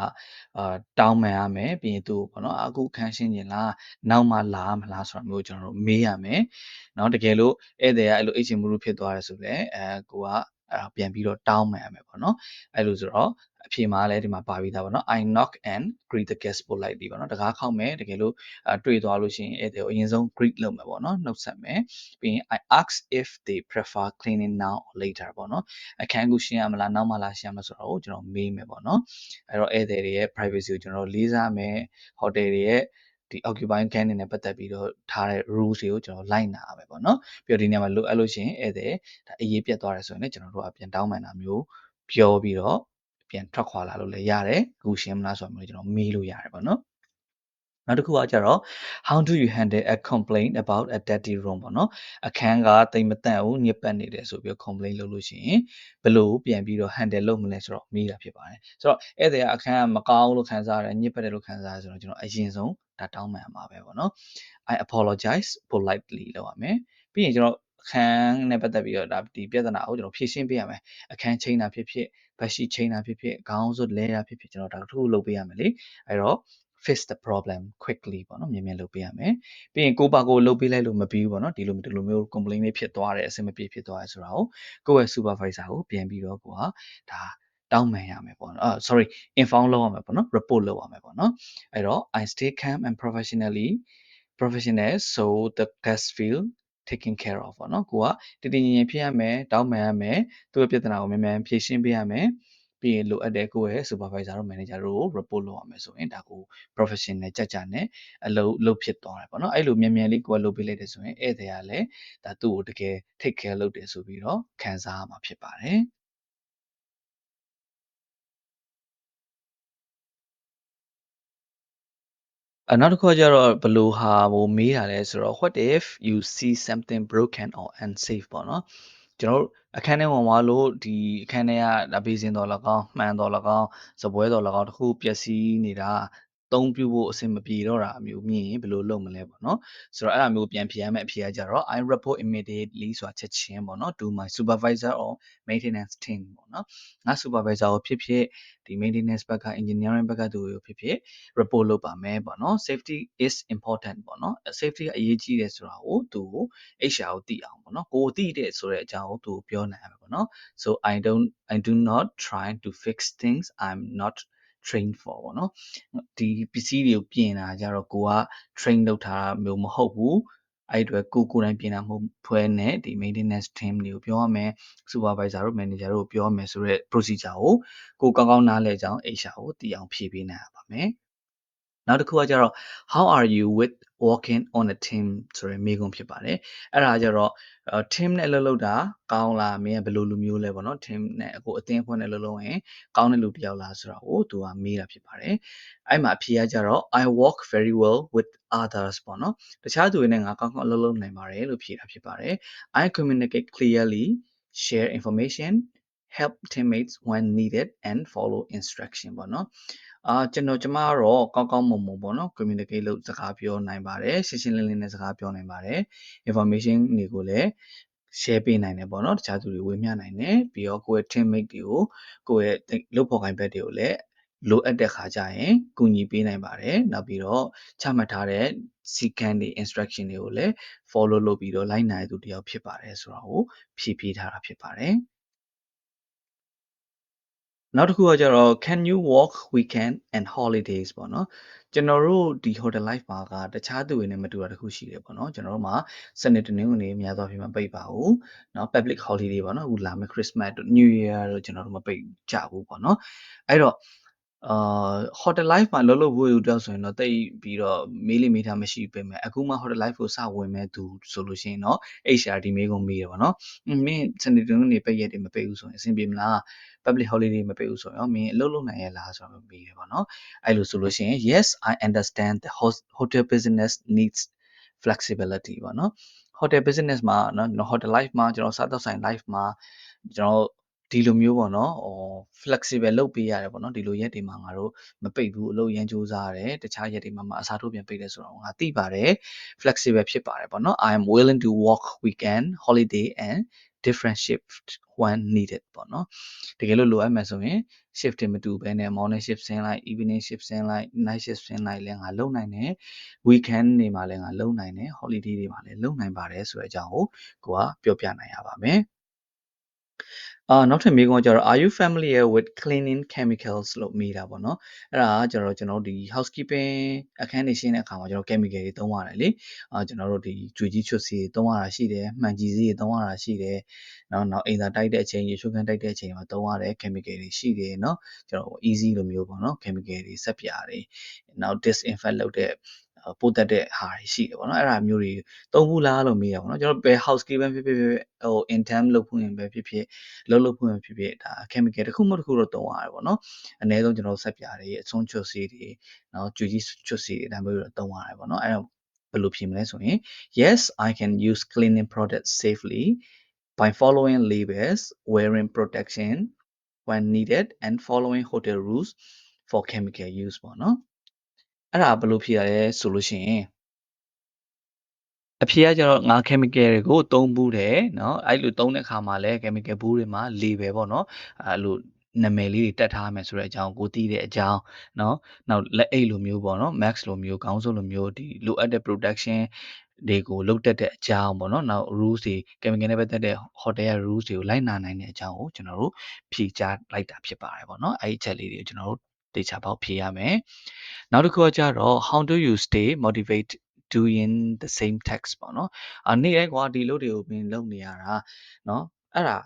တောင်းပန်ရမယ်ပြီးရင်သူ့ပေါ့နော်အခုခန်းရှင်းကျင်လားနောက်မှလာမလားဆိုတာမျိုးကျွန်တော်တို့မေးရမယ်เนาะတကယ်လို့ဧည့်သည်ကအဲ့လိုအိတ်ချင်မှုဖြစ်သွားတယ်ဆိုလည်းကိုက ပြန်ပြီးတော့တောင်းပန်ရမယ်ပေါ့နော်အဲ့လိုဆိုတော့အဖြေမှာလည်းဒီမှာပါပြီးသားပေါ့နော် I knock and greet the guest politely ပေါ့နော်တကားခောက်မယ်တကယ်လို့တွေ့သွားလို့ရှိရင်အဲ့ဒါကိုအရင်ဆုံး greet လုပ်မယ်ပေါ့နော်နှုတ်ဆက်မယ်ပြီးရင် I ask if they prefer cleaning now or later ပေါ့နော်အခန်းကိုရှင်းရမလားနောက်မှလာရှင်းရမလားဆိုတော့ကျွန်တော်မေးမယ်ပေါ့နော်အဲ့တော့ဧည့်သည်တွေရဲ့ privacy ကိုကျွန်တော်လေးစားမယ် hotel တွေရဲ့ဒီ occupying can တွေနဲ့ပတ်သက်ပြီးတော့ထားတဲ့ rules တွေကိုကျွန်တော်လိုက်နာရမယ်ပေါ့နော်ပြီးတော့ဒီနေရာမှာလိုအပ်လို့ရှိရင်ဧည့်သည်ဒါအရေးပြတ်သွားတယ်ဆိုရင်လည်းကျွန်တော်တို့ကပြန်တောင်းပန်တာမျိုးပြောပြီးတော့ပြန်ထွက်ခွာလာလို့လည်းရတယ်အခုရှင်းမလားဆိုတော့ကျွန်တော်မေးလို့ရတယ်ပေါ့နော်နောက်တစ်ခုကကြတော့ how do you handle a complaint about a dirty room ပေါ့နော်အခန်းကတိမ်မတန့်ဘူးညစ်ပတ်နေတယ်ဆိုပြီး complaint လုပ်လို့ရှိရင်ဘယ်လိုပြန်ပြီးတော့ handle လုပ်မလဲဆိုတော့မေးတာဖြစ်ပါတယ်ဆိုတော့ဧည့်သည်ကအခန်းကမကောင်းလို့ခံစားရတယ်ညစ်ပတ်တယ်လို့ခံစားရတယ်ဆိုတော့ကျွန်တော်အရင်ဆုံးဒါတောင်းပန်မှာပဲပေါ့နော် I apologize politely လုပ်ရမယ်ပြီးရင်ကျွန်တော်အခန်းနဲ့ပတ်သက်ပြီးတော့ဒါဒီပြဿနာကိုကျွန်တော်ဖြေရှင်းပေးရမယ်အခန်းချိန်တာဖြစ်ဖြစ်ဘက်ရှိချိန်တာဖြစ်ဖြစ်ခေါင်းစွပ်လဲတာဖြစ်ဖြစ်ကျွန်တော်ဒါတစ်ခုလုပ်ပေးရမယ်လေအဲ့တော့fix the problem quickly ပေါ့နော်မြန်မြန်လုပ်ပေးရမယ်ပြီးရင်ကိုပါကိုလုပ်ပေးလိုက်လို့မပြီးဘူးပေါ့နော်ဒီလိုမျိုး complaint လေးဖြစ်သွားတယ်အဆင်မပြေဖြစ်သွားတယ်ဆိုတာကိုယ့်ရဲ့ supervisor ကိုပြန်ပြီးတော့ကိုကဒါတောင်းပန်ရမယ်ပေါ့နော်sorry inform လုပ်ရမယ်ပေါ့နော် report လုပ်ရမယ်ပေါ့နော်အဲ့တော့ I stay calm and professional so the guests feel taken care of ပေါ့နော်ကိုကတည်တည်ငြိမ်ငြိမ်ဖြစ်ရမယ်တောင်းပန်ရမယ်သူ့ရဲ့ပြဿနာကိုမြန်မြန်ဖြေရှင်းပေးရမယ်ပြီးရင်လိုအပ်တဲ့ကိုယ့်ရဲ့ supervisor တို့ manager တို့ကို report လုပ်ရမယ်ဆိုရင်ဒါကို professional ကြကြနဲ့အလုပ်ဖြစ်သွားတယ်ပေါ့နော်အဲ့လိုမြန်မြန်လေးကိုယ်ကလုပ်ပေးလိုက်တယ်ဆိုရင်ဧည့်သည်ကလည်းဒါသူ့ကိုတကယ် take care လုပ်တယ်ဆိုပြီးတော့ခံစားရမှာဖြစ်ပါတယ်နောက်တစ်ခုကကျတော့ဘယ်လိုဟာကိုမေးတာလဲဆိုတော့ what if you see something broken or unsafe ပေါ့နော်ကျွန်တော်တို့အခန်းထဲဝင်သွားလို့ဒီအခန်းထဲကဒါဘေးစင်တော်၎င်းမှန်တော်၎င်းစပွဲတော်၎င်းတစ်ခုပျက်စီးနေတာသုံးပြဖို့အဆင်မပြေတော့တာမျိုးမြင်ရင်ဘယ်လိုလုပ်မလဲပေါ့နော်ဆိုတော့အဲ့ဒါမျိုးပြန်ဖြေရမယ့်အဖြေကကြတော့ I report immediately ဆိုတာချက်ချင်းပေါ့နော် to my supervisor or maintenance team ပေါ့နော်ငါ supervisor ကိုဖြစ်ဖြစ်ဒီ maintenance ဘက်က engineering ဘက်ကသူကိုဖြစ်ဖြစ် report လုပ်ပါမယ်ပေါ့နော် safety is important ပေါ့နော် safety ကအရေးကြီးတယ်ဆိုတာကိုသူကို HR ကိုသိအောင်ပေါ့နော်ကိုသိတဲ့ဆိုတဲ့အကြောင်းကိုသူပြောနိုင်ရမယ်ပေါ့နော် so I do not try to fix things I'm not trained for ပေါ့နော်ဒီပစ္စည်းတွေကိုပြင်တာကြတော့ကိုက train လုပ်ထားတာမျိုးမဟုတ်ဘူးအဲ့အတွက်ကိုယ်တိုင်ပြင်တာမဟုတ်ဖွဲနဲ့ဒီ maintenance team တွေကိုပြောရမယ် supervisor တို့ manager တို့ပြောရမယ်ဆိုတော့ procedure ကိုကောင်းကောင်းနားလည်ကြအောင် HR ကိုသိအောင်ဖြည့်ပေးနိုင်ရပါမယ်နောက်တစ်ခုကကြတော့ how are you with working on a team ဆိုရယ်မေးခွန်းဖြစ်ပါတယ်အဲ့ဒါကြတော့ team နဲ့အလုပ်လုပ်တာကောင်းလားမင်းကဘယ်လိုလူမျိုးလဲပေါ့နော် team နဲ့အခုအသင်းအဖွဲ့နဲ့အလုပ်လုပ်ရင်ကောင်းတဲ့လူတစ်ယောက်လားဆိုတာကိုသူကမေးတာဖြစ်ပါတယ်အဲ့မှာအဖြေကကြတော့ I work very well with others ပေါ့နော်တခြားသူတွေနဲ့ငါကောင်းကောင်းအလုပ်လုပ်နိုင်ပါတယ်လို့ဖြေတာဖြစ်ပါတယ် I communicate clearly share information help teammates when needed and follow instruction ပေါ့နော်ကျမကတော့ကောင်းကောင်းမွန်မွန်ပေါ့နော် communicate လုပ်စကားပြောနိုင်ပါတယ်ရှင်းရှင်းလင်းလင်းနဲ့စကားပြောနိုင်ပါတယ် information တွေကိုလည်း share ပေးနိုင်တယ်ပေါ့နော်တခြားသူတွေဝေမျှနိုင်တယ်ပြီးတော့ကိုယ့်ရဲ့ teammate တွေကိုကိုယ့်ရဲ့လုပ်ဖော်ကိုင်ဘက်တွေကိုလည်းလိုအပ်တဲ့ခါကျရင်ကူညီပေးနိုင်ပါတယ်နောက်ပြီးတော့ချမှတ်ထားတဲ့စီကံတွေ instruction တွေကိုလည်း follow လုပ်ပြီးတော့လိုက်နိုင်သူတယောက်ဖြစ်ပါတယ်ဆိုတာကိုဖြည့်ပေးထားတာဖြစ်ပါတယ်နောက်တစ်ခုကကြတော့ can you work weekend and holidays ပေါ့နော်ကျွန်တော်တို့ဒီ hotel life မှာကတခြားသူတွေနဲ့မတူတာတစ်ခုရှိတယ်ပေါ့နော်ကျွန်တော်တို့မှာစနေတနင်္ဂနွေများသောအားဖြင့်မပိတ်ပါဘူးเนาะ public holiday ပေါ့နော်အခုလာမယ့် Christmas တို့ New Year တို့ကျွန်တော်တို့မပိတ်ကြဘူးပေါ့နော်အဲ့တော့hotel life မှာလှုပ်လှုပ်ဖို့အတွက်ဆိုရင်တော့တိတ်ပြီးတော့မေးလိမေးထားမရှိပေမဲ့အခုမှ hotel life ကိုစဝင်မဲ့သူဆိုလို့ရှိရင်တော့ HRD မေးခွန်းမေးတယ်ပေါ့နော်မင်းစနေတနင်္ဂနွေပိတ်ရက်တွေမပိတ်ဘူးဆိုရင်အဆင်ပြေမလား public holiday မပိတ်ဘူးဆိုရင်မင်းအလုပ်လုပ်နိုင်ရဲ့လားဆိုတော့မေးတယ်ပေါ့နော်အဲ့လိုဆိုလို့ရှိရင် yes I understand the hotel business needs flexibility ပေါ့နော် hotel business မှာเนาะ hotel life မှာကျွန်တော်စားတော့ဆိုင် life မှာကျွန်တော်ဒီလိုမျိုးပေါ့နော်flexible လုပ်ပေးရတယ်ပေါ့နော်ဒီလိုရက်တွေမှာငါတို့မပိတ်ဘူးအလုပ်ရန်စူးစမ်းရတယ်တခြားရက်တွေမှာအစားထိုးပြန်ပိတ်တယ်ဆိုတော့ငါသိပါတယ် flexible ဖြစ်ပါတယ်ပေါ့နော် I am willing to work weekend holiday and different shift when needed ပေါ့နော်တကယ်လို့လိုအပ်မယ်ဆိုရင် shift တွေမတူဘဲနဲ့ morning shift ဆင်းလိုက် evening shift ဆင်းလိုက် night shift ဆင်းလိုက်လည်းငါလုပ်နိုင်တယ် weekend တွေမှာလည်းငါလုပ်နိုင်တယ် holiday တွေမှာလည်းလုပ်နိုင်ပါတယ်ဆိုတဲ့အကြောင်းကိုကပြောပြနိုင်ရပါမယ် နောက်ထပ်မေးခွန်းကကျတော့ Are you familiar with cleaning chemicals လို့မေးတာပေါ့နော်။အဲ့ဒါကကျတော့ကျွန်တော်တို့ဒီ housekeeping အခန်းတွေရှင်းတဲ့အခါမှာကျွန်တော် chemical တွေသုံးရတယ်လေ။ကျွန်တော်တို့ဒီကြွေကြီးချွတ်စီတွေသုံးရတာရှိတယ်။မှန်ကြီးစီတွေသုံးရတာရှိတယ်။နောက်အိမ်သာတိုက်တဲ့အချိန်ရေချိုးခန်းတိုက်တဲ့အချိန်မှာသုံးရတဲ့ chemical တွေရှိတယ်နော်။ကျွန်တော် easy လိုမျိုးပေါ့နော် chemical တွေစက်ပြားတွေနောက် disinfect လုပ်တဲ့ပိုးသက်တဲ့ဟာတွေရှိတယ်ပေါ့နော်။အဲ့ဒါမျိုးတွေသုံးဘူးလားလို့မေးတာပေါ့နော်။ကျွန်တော်ဘယ် housekeeping ဖြစ်intern လုပ်ဖို့ရင်ပဲဖြစ်ဖြစ်လုပ်ဖို့ရင်ဖြစ်ဖြစ်ဒါ chemical တစ်ခုမှတစ်ခုတော့သုံးရတယ်ပေါ့နော်အနည်းဆုံးကျွန်တော်စက်ပြားတွေအစွန်းချွတ်စီတွေနော်ကြွေကြီးချွတ်စီတွေဒါမျိုးတွေသုံးရတယ်ပေါ့နော်အဲ့တော့ဘယ်လိုဖြေမလဲဆိုရင် Yes I can use cleaning products safely by following labels wearing protection when needed and following hotel rules for chemical use ပေါ့နော်အဲ့ဒါဘယ်လိုဖြေရလဲဆိုလို့ရှိရင်အဖြေကကျတော့ငါ chemical တွေကိုသုံးဘူးတယ်เนาะအဲ့လိုသုံးတဲ့အခါမှာလဲ chemical ဘူးတွေမှာ label ပေါ့เนาะအဲ့လိုနာမည်လေးတွေတက်ထားမယ်ဆိုတဲ့အကြောင်းကိုသိတဲ့အကြောင်းเนาะနောက်လက်အိတ်လိုမျိုးပေါ့เนาะ max လိုမျိုးခေါင်းစွပ်လိုမျိုးဒီလိုအပ်တဲ့ protection တွေကိုလုပ်တတ်တဲ့အကြောင်းပေါ့เนาะနောက် rules တွေ chemical နဲ့ပတ်သက်တဲ့ hotel ရဲ့ rules တွေကိုလိုက်နာနိုင်တဲ့အကြောင်းကိုကျွန်တော်တို့ဖြေကြားလိုက်တာဖြစ်ပါတယ်ပေါ့เนาะအဲ့ဒီအချက်လေးတွေကိုကျွန်တော်တို့တေချာပေါက်ဖြေရမယ်နောက်တစ်ခုကကြတော့ how do you stay motivated doing the same text ပေါ့နော်နေ့တိုင်းကွာဒီလုပ်တွေကိုမင်းလုပ်နေရတာနော်အဲ့ဒါ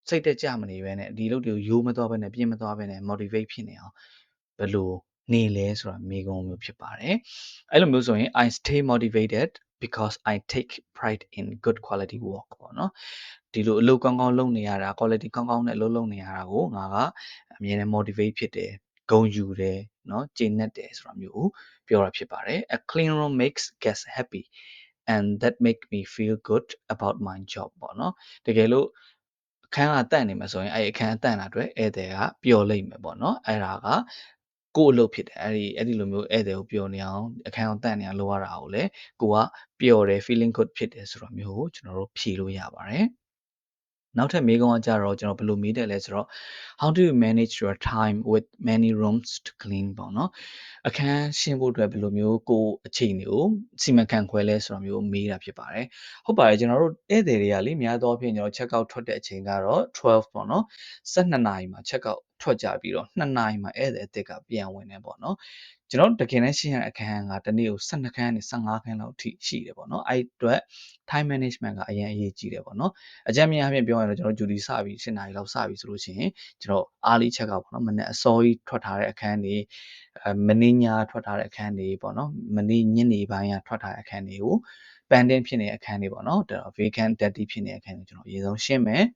စိတ်တက်ကြမနေပဲနဲ့ဒီလုပ်တွေကိုရိုးမသွားပဲနဲ့ပြင်းမသွားပဲနဲ့ motivate ဖြစ်နေအောင်ဘယ်လိုနေလဲဆိုတာမေးခွန်းမျိုးဖြစ်ပါတယ်အဲ့လိုမျိုးဆိုရင် I stay motivated because I take pride in good quality work ပေါ့နော်ဒီလိုအလုပ်ကောင်းကောင်းလုပ်နေရတာ quality ကောင်းကောင်းနဲ့အလုပ်လုပ်နေရတာကိုငါကအမြဲတမ်း motivate ဖြစ်တယ်ဂုဏ်ယူတယ်เนาะကျေနပ်တယ်ဆိုတာမျိုးပြောတာဖြစ်ပါတယ် A clean room makes guests happy and that make me feel good about my job ပေါ့နော်တကယ်လို့အခန်းကတန့်နေမှာဆိုရင်အဲ့အခန်းတန့်တာအတွက်ဧည့်သည်ကပျော်လိမ့်မယ်ပေါ့နော်အဲ့ဒါကကိုယ့်အလုပ်ဖြစ်တယ်အဲ့ဒီလိုမျိုးဧည့်သည်ကိုပျော်နေအောင်အခန်းကိုတန့်နေအောင်လုပ်ရတာကိုလေကိုကပျော်တယ် feeling good ဖြစ်တယ်ဆိုတော့မျိုးကိုကျွန်တော်တို့ဖြေလို့ရပါတယ်နောက်ထပ်မေးခွန်းကကြတော့ကျွန်တော်ဘယ်လိုမေးတယ်လဲဆိုတော့ how do you manage your time with many rooms to clean ပေါ့နော်အခန်းရှင်းဖို့အတွက်ဘယ်လိုမျိုးကိုအချိန်တွေကိုစီမံခန့်ခွဲလဲဆိုတာမျိုးမေးတာဖြစ်ပါတယ်ဟုတ်ပါတယ်ကျွန်တော်တို့ဧည့်သည်တွေကလေများသောအားဖြင့်ကျွန်တော် check out ထွက်တဲ့အချိန်ကတော့12ပေါ့နော်12နာရီမှာ check out ထွက်ကြပြီးတော့2နာရီမှာဧည့်သည်အသစ်ကပြန်ဝင်တယ်ပေါ့နော်ကျွန်တော်တကယ်တမ်းရှင်းရတဲ့အခန်းကတနေ့ကို12ခန်းနဲ့15ခန်းလောက်ထိရှိတယ်ပေါ့နော်အဲ့အတွက် time management ကအရင်အရေးကြီးတယ်ပေါ့နော်အကြမ်းမြင်အပြင်ပြောရရင်ကျွန်တော်ဂျူဒီစပြီး7နာရီလောက်စပြီးဆိုလို့ရှိရင်ကျွန်တော် early check out ပေါ့နော်မနေ့အစောကြီးထွက်ထားတဲ့အခန်းတွေမနေ့ညထွက်ထားတဲ့အခန်းတွေပေါ့နော်မနေ့ညနေပိုင်းကထွက်ထားတဲ့အခန်းတွေကို pending ဖြစ်နေတဲ့အခန်းတွေပေါ့နော် vacant dirty ဖြစ်နေတဲ့အခန်းတွေကျွန်တော်အရင်ဆုံးရှင်းမယ်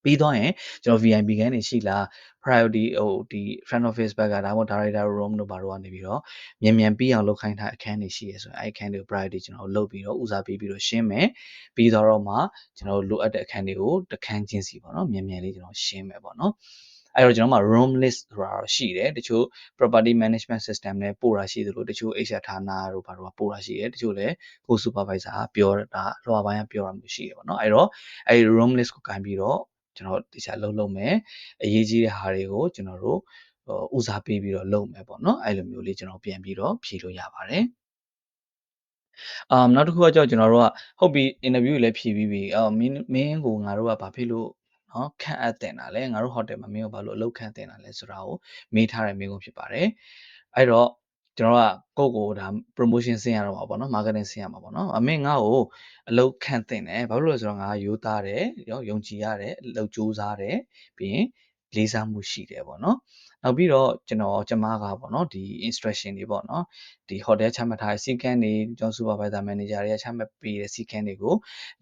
ပြီးတော့ရင်ကျွန်တော် VIP ခန်းတွေရှိလား priority ဒီ front office ဘက်ကဒါမှမဟုတ် director room တို့ဘာတို့ကနေပြီးတော့မြန်ပြီးအောင်လုပ်ခိုင်းထားအခန်းတွေရှိရဆိုရင်အဲ့အခန်းတွေကို priority ကျွန်တော်လုပ်ပြီးတော့ဦးစားပေးပြီးတော့ရှင်းမယ်ပြီးတော့မှကျွန်တော်လိုအပ်တဲ့အခန်းတွေကိုတစ်ခန်းချင်းစီပေါ့နော်မြန်လေးကျွန်တော်ရှင်းမယ်ပေါ့နော်အဲ့တော့ကျွန်တော်မှာ room list ဆိုတာရှိတယ်တချို့ property management system နဲ့ပို့တာရှိသလိုတချို့ HR ဌာနတို့ဘာတို့ပို့တာရှိတယ်တချို့လည်းကို supervisor ကပြောတာလွှာပိုင်းကပြောတာမျိုးရှိတယ်ပေါ့နော်အဲ့တော့အဲ့ room list ကိုကန်ပြီးတော့ကျွန်တော်တခြားလုပ်မယ်အရေးကြီးတဲ့ဟာတွေကိုကျွန်တော်တို့ဦးစားပေးပြီးတော့လုပ်မယ်ပေါ့နော်အဲ့လိုမျိုးလေးကျွန်တော်ပြန်ပြီးတော့ဖြေလို့ရပါတယ်နောက်တစ်ခုကကြောက်ကျွန်တော်တို့ကဟုတ်ပြီ interview လည်းဖြေပြီးပြီမင်းကိုငါတို့ကဘာဖြစ်လို့နော်ခန့်အပ်တင်တာလဲငါတို့ hotel မှာမင်းကိုဘာလို့အလုပ်ခန့်တင်တာလဲဆိုတာကိုမေးထားတဲ့မေးခွန်းဖြစ်ပါတယ်အဲ့တော့ကျွန်တော်ကကိုယ့်ကိုဒါ promotion ဆင်းရတော့မှာပေါ့နော် marketing ဆင်းရမှာပေါ့နော်မင်းငါ့ကိုအလုပ်ခန့်တင်တယ်ဘာလို့လဲဆိုတော့ငါရိုးသားတယ်ယုံကြည်ရတယ်အလုပ်ကြိုးစားတယ်ပြီးရင်လေးစားမှုရှိတယ်ပေါ့နော်နောက်ပြီးတော့ကျမကပေါ့နော်ဒီ instruction တွေပေါ့နော်ဒီ hotel ချမှတ်ထားတဲ့စီကံတွေကျွန်တော် supervisor manager တွေကချမှတ်ပေးတဲ့စီကံတွေကို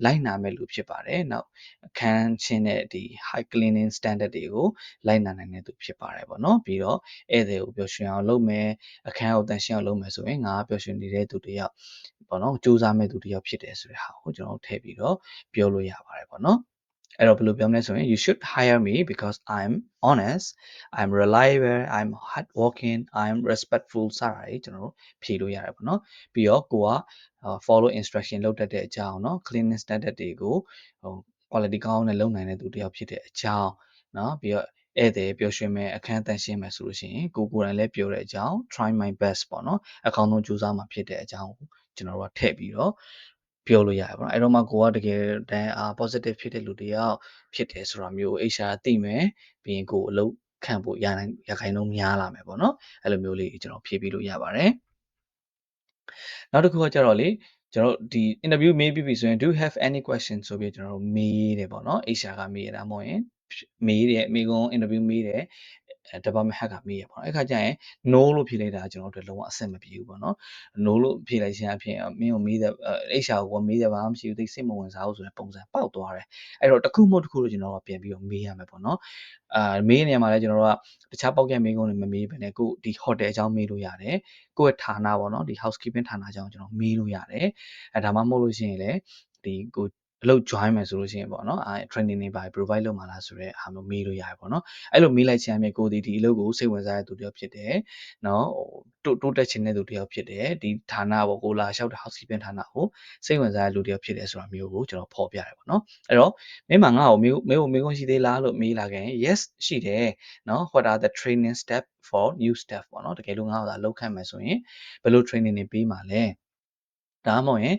လိုက်နာမဲ့လူဖြစ်ပါတယ်နောက်အခန်းချင်းတဲ့ဒီ high cleaning standard တွေကိုလိုက်နာနိုင်တဲ့သူဖြစ်ပါတယ်ပေါ့နော်ပြီးတော့ဧည့်သည်ကိုပျော်ရွှင်အောင်လုပ်မယ်အခန်းကိုတန်ရှင်းအောင်လုပ်မယ်ဆိုရင်ငါပျော်ရွှင်နေတဲ့သူတယောက်ပေါ့နော်စူးစမ်းမဲ့သူတယောက်ဖြစ်တယ်ဆိုတဲ့ဟာကိုကျွန်တော်ထည့်ပြီးတော့ပြောလို့ရပါတယ်ပေါ့နော်အဲ့တော့ဘယ်လိုပြောမလဲဆိုရင် you should hire me because I'm honest I'm reliable I'm hardworking I'm respectful စတာတွေကျွန်တော်တို့ဖြေလို့ရတယ်ပေါ့နော်ပြီးတော့ကိုက follow instruction လုပ်တတ်တဲ့အကြောင်းเนาะ cleaning standard တွေကိုquality ကောင်းနဲ့လုပ်နိုင်တဲ့သူတယောက်ဖြစ်တဲ့အကြောင်းเนาะပြီးတော့ဧည့်သည်ပျော်ရွှင်မဲ့အခန်းတန့်ရှင်းမဲ့ဆိုလို့ရှိရင်ကိုယ်တိုင်လည်းပြောတဲ့အကြောင်း try my best ပေါ့နော်အကောင်းဆုံးကြိုးစားမှာဖြစ်တဲ့အကြောင်းကျွန်တော်တို့ကထည့်ပြီးတော့ ပြောလို့ရတယ်ပေါ့နော်အဲ့တော့မှကိုကတကယ်တမ်းpositive ဖြစ်တဲ့လူတယောက်ဖြစ်တယ်ဆိုတာမျိုး HR သိမယ်ပြီးရင်ကိုအလုပ်ခံဖို့ရခိုင်နှုန်းများလာမယ်ပေါ့နော်အဲ့လိုမျိုးလေးကျွန်တော်ဖြည့်ပေးလို့ရပါတယ်နောက်တစ်ခုကကြတော့လေကျွန်တော်ဒီ interview မေးပြီးပြီဆိုရင် do you have any questions ဆိုပြီးကျွန်တော်မေးတယ်ပေါ့နော် HR ကမေးရတာမဟုတ်ရင်မေးတယ်မိကုန်း interview မေးတယ်department head ကမေးရပေါ့နော်အဲ့ခါကျရင် no လို့ဖြေလိုက်တာကျွန်တော်တို့လုံးဝအဆင်မပြေဘူးပေါ့နော် no လို့ဖြေလိုက်ခြင်းအဖြစ်မင်းကိုမေးတဲ့ HR ကိုမေးတယ်ဘာမှမရှိဘူးသိစိတ်မဝင်စားဘူးဆိုတဲ့ပုံစံပေါက်သွားတယ်အဲ့တော့တစ်ခုမဟုတ်တစ်ခုလို့ကျွန်တော်တို့ပြန်ပြီးတော့မေးရမယ်ပေါ့နော်မေးနေရမှာလဲကျွန်တော်တို့ကတခြားပေါက်ကမေးခွန်းတွေမမေးဘဲနဲ့ကိုဒီ hotel အကြောင်းမေးလို့ရတယ်ကိုယ့်ရဲ့ဌာနပေါ့နော်ဒီ housekeeping ဌာနအကြောင်းကျွန်တော်မေးလို့ရတယ်ဒါမှမဟုတ်လို့ရှိရင်လည်းဒီကိုအလုပ် join မယ်ဆိုလို့ရှိရင်ပေါ့နော်training တွေပါ provide လုပ်မှာလားဆိုတဲ့အားမျိုးမေးလို့ရတယ်ပေါ့နော်အဲ့လိုမေးလိုက်ခြင်းအပြင်ကိုဒီအလုပ်ကိုစိတ်ဝင်စားတဲ့သူတယောက်ဖြစ်တယ်နော်တိုးတက်ခြင်းတဲ့သူတယောက်ဖြစ်တယ်ဒီဌာနပေါ့ကိုလာလျှောက်တဲ့ housekeeping ဌာနကိုစိတ်ဝင်စားတဲ့လူတယောက်ဖြစ်တယ်ဆိုတာမျိုးကိုကျွန်တော်ဖော်ပြရတယ်ပေါ့နော်အဲ့တော့မင်းမငါ့ကိုမေးခွန်းရှိသေးလားလို့မေးလာခဲ့ရင် yes ရှိတယ်နော် what are the training step for new staff ပေါ့နော်တကယ်လို့ငါ့ကိုသာလောက်ခံမယ်ဆိုရင်ဘယ်လို training တွေပေးမှာလဲဒါမှမဟုတ်ရင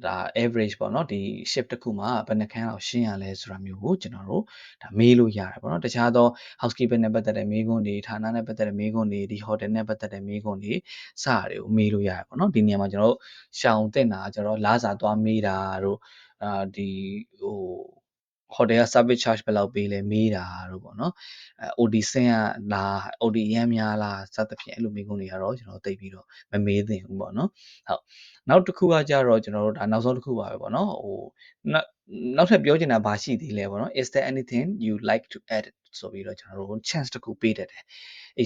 ်ဒါ average ပေါ့နော်ဒီ shift တစ်ခုမှာဘယ်နှခန်းလောက်ရှင်းရလဲဆိုတာမျိုးကိုကျွန်တော်တို့ဒါမေးလို့ရတယ်ပေါ့နော်တခြားသော housekeeping နဲ့ပတ်သက်တဲ့မေးခွန်းတွေဌာနနဲ့ပတ်သက်တဲ့မေးခွန်းတွေဒီ hotel နဲ့ပတ်သက်တဲ့မေးခွန်းတွေစတာတွေကိုမေးလို့ရတယ်ပေါ့နော်ဒီနေရာမှာကျွန်တော်တို့ရှောင်တင်တာကျွန်တော်လစာသွားမေးတာတို့ဒီhotel က service charge ဘယ်လောက်ပေးလဲမေးတာတို့ပေါ့နော်OD ဆင်းရလား OD ရမ်းများလားစသဖြင့်အဲ့လိုမေးခွန်းတွေကတော့ကျွန်တော်သိပြီးတော့မမေးသင့်ဘူးပေါ့နော်ဟုတ်နောက်တစ်ခုကကြတော့ကျွန်တော်တို့ဒါနောက်ဆုံးတစ်ခုပါပဲပေါ့နော်နောက်ထပ်ပြောချင်တာဘာရှိသေးလဲပေါ့နော် is there anything you like to add ဆိုပြီးတော့ကျွန်တော်တို့ chance တစ်ခုပေးတတ်တယ်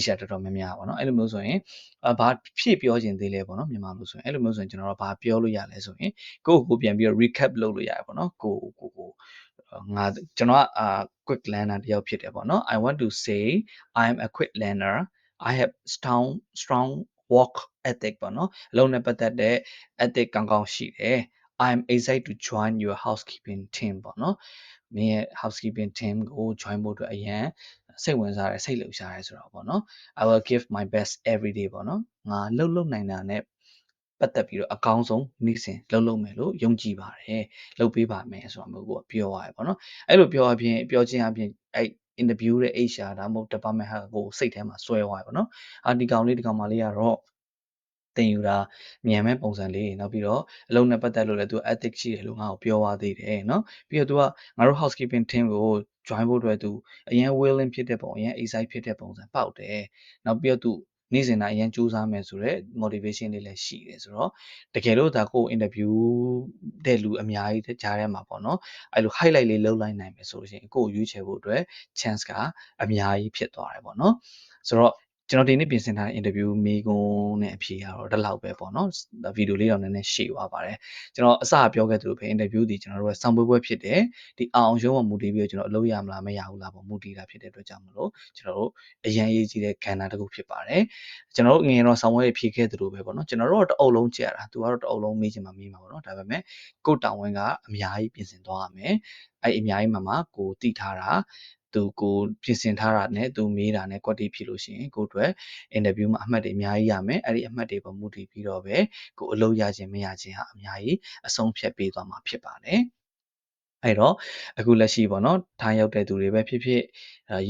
HR တော်တော်များများပေါ့နော်အဲ့လိုမျိုးဆိုရင်ဘာဖြည့်ပြောချင်သေးလဲပေါ့နော်မြန်မာလိုဆိုရင်အဲ့လိုမျိုးဆိုရင်ကျွန်တော်တို့ဘာပြောလို့ရလဲဆိုရင်ကိုပြန်ပြီးတော့ recap လုပ်လို့ရတယ်ပေါ့နော်ကိုငါကျွန်တော်ကquick learner တယောက်ဖြစ်တယ်ပေါ့နော် I want to say I am a quick learner I have strong work ethic ပေါ့နော်အလုံးနဲ့ပတ်သက်တဲ့ ethic ကောင်းကောင်းရှိတယ် I am excited to join your housekeeping team ပေါ့နော်မင်းရဲ့ housekeeping team ကို join ဖို့အတွက်အရန်စိတ်ဝင်စားတယ်စိတ်လှုပ်ရှားတယ်ဆိုတော့ပေါ့နော် I will give my best every day ပေါ့နော်ငါလှုပ်နိုင်တာနဲ့ပတ်သက်ပြီးတော့အကောင်းဆုံးနေ့စဉ်လှုပ်မယ်လို့ယုံကြည်ပါတယ်လှုပ်ပေးပါမယ်ဆိုတာမျိုးကိုပြောရတယ်ပေါ့နော်အဲ့လိုပြောခြင်းအပြင်အဲ့ interview တဲ့ HR ဒါမှမဟုတ် department head ကိုစိတ်ထဲမှာစွဲသွားရပေါ့နော်ဒီကောင်မလေးကတော့တင်ယူတာမြန်မဲ့ပုံစံလေးနောက်ပြီးတော့အလုံးနဲ့ပတ်သက်လို့လည်းသူ ethic ရှိတယ်လို့ငါ့ကိုပြောသွားသေးတယ်เนาะပြီးတော့သူကငါတို့ housekeeping team ကို join ဖို့အတွက်သူအရင် willing ဖြစ်တဲ့ပုံအရင် excite ဖြစ်တဲ့ပုံစံပေါက်တယ်နောက်ပြီးတော့သူနေ့စဉ်တိုင်းအရင်စူးစမ်းမယ်ဆိုတော့ motivation လေးလည်းရှိတယ်ဆိုတော့တကယ်လို့ဒါကို interview တဲ့လူအများကြီးကြားထဲမှာပေါ့နော်အဲ့လို highlight လေးလုပ်လိုက်နိုင်မယ်ဆိုလို့ရှိရင်ကိုရွေးချယ်ဖို့အတွက် chance ကအများကြီးဖြစ်သွားတယ်ပေါ့နော်ဆိုတော့ကျွန်တော်ဒီနေ့ပြင်ဆင်ထားတဲ့ interview မေးခွန်းနဲ့အဖြေကတော့ဒီလောက်ပဲပေါ့နော်ဗီဒီယိုလေးတော့နည်းနည်းရှည်သွားပါတယ်ကျွန်တော်အစပြောခဲ့သလိုပဲ interview ဒီကျွန်တော်တို့ကစောင့်ပွဲဖြစ်တယ်ဒီအောင်ရုံးမှာမူတည်ပြီးတော့ကျွန်တော်အလုပ်ရမလားမရဘူးလားပေါ့မူတည်တာဖြစ်တဲ့အတွက်ကြောင့်မလို့ကျွန်တော်တို့အရင်အရေးကြီးတဲ့ကဏ္ဍတစ်ခုဖြစ်ပါတယ်ကျွန်တော်တို့ငယ်တော့စောင့်ပွဲဖြည့်ခဲ့သလိုပဲပေါ့နော်ကျွန်တော်တို့တော့တအုပ်လုံးကြက်တာသူကတော့တအုပ်လုံးမေးချင်မှမေးမှာပေါ့နော်ဒါပေမဲ့ကိုတောင်ဝင်းကအများကြီးပြင်ဆင်သွားရမယ်အဲ့အများကြီးမှာကိုတည်ထားတာသူကိုပြင်ဆင်ထားတာနဲ့သူမေးတာနဲ့ကွက်တီဖြစ်လို့ရှိရင်ကိုအတွက် interview မှာအမှတ်တွေအများကြီးရမယ်အဲ့ဒီအမှတ်တွေပေါ်မူတည်ပြီးတော့ပဲကိုအလုပ်ရခြင်းမရခြင်းဟာအများကြီးအဆုံးဖြတ်ပေးသွားမှာဖြစ်ပါတယ်အဲ့တော့အခုလက်ရှိပေါ့နော်ထားရောက်တဲ့သူတွေပဲဖြစ်ဖြစ်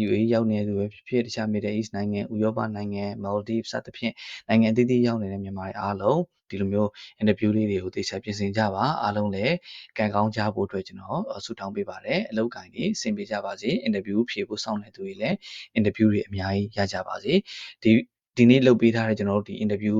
UAE ရောက်နေတဲ့သူပဲဖြစ်ဖြစ်တခြား Middle East နိုင်ငံဥရောပနိုင်ငံ Maldives စသဖြင့်နိုင်ငံအသီးသီးရောက်နေတဲ့မြန်မာတွေအားလုံးဒီလိုမျိုး interview လေးတွေကိုသေချာပြင်ဆင်ကြပါအားလုံးလည်းကံကောင်းကြဖို့အတွက်ကျွန်တော်ဆုတောင်းပေးပါတယ်အလုပ်ကိုင်းကြီးဆင်ပြေကြပါစေ interview ဖြေဖို့စောင့်နေသူတွေလည်း interview တွေအများကြီးရကြပါစေဒီနေ့လုပ်ပေးထားတဲ့ကျွန်တော်တို့ဒီ interview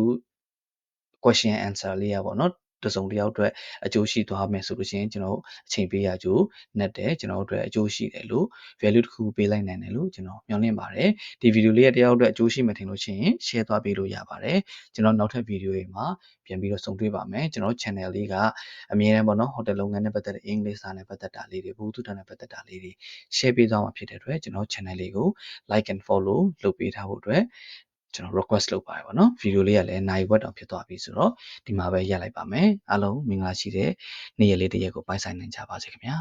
question answer လေးရပါတော့တစုံတစ်ယောက်အတွက်အကျိုးရှိသွားမယ်ဆိုလို့ရှိရင်ကျွန်တော်အချိန်ပေးရကြိုးနဲ့တယ်ကျွန်တော်တို့အတွက်အကျိုးရှိတယ်လို့ value တစ်ခုပေးလိုက်နိုင်တယ်လို့ကျွန်တော်မျှော်လင့်ပါတယ်ဒီဗီဒီယိုလေးရဲ့တယောက်အတွက်အကျိုးရှိမှထင်လို့ရှိရင် share သွားပေးလို့ရပါတယ်ကျွန်တော်နောက်ထပ်ဗီဒီယိုတွေမှာပြန်ပြီးတော့ဆုံတွေ့ပါမယ်ကျွန်တော် channel လေးကအမြဲတမ်းပေါ့နော် hotel လုပ်ငန်းနဲ့ပတ်သက်တဲ့အင်္ဂလိပ်စာနဲ့ပတ်သက်တာလေးတွေဘုသူတ္တနဲ့ပတ်သက်တာလေးတွေ share ပေးသွားမှာဖြစ်တဲ့အတွက်ကျွန်တော် channel လေးကို like and follow လုပ်ပေးထားဖို့အတွက်ကျွန်တော် request လုပ်ပါတယ်ပေါ့နော်ဗီဒီယိုလေးကလည်းနိုင်ဝက်တောင်ဖြစ်သွားပြီဆိုတော့ဒီမှာပဲရပ်လိုက်ပါမယ်အားလုံးမင်္ဂလာရှိတဲ့နေ့ရက်လေးတစ်ရက်ကိုပိုင်ဆိုင်နိုင်ကြပါစေခင်ဗျာ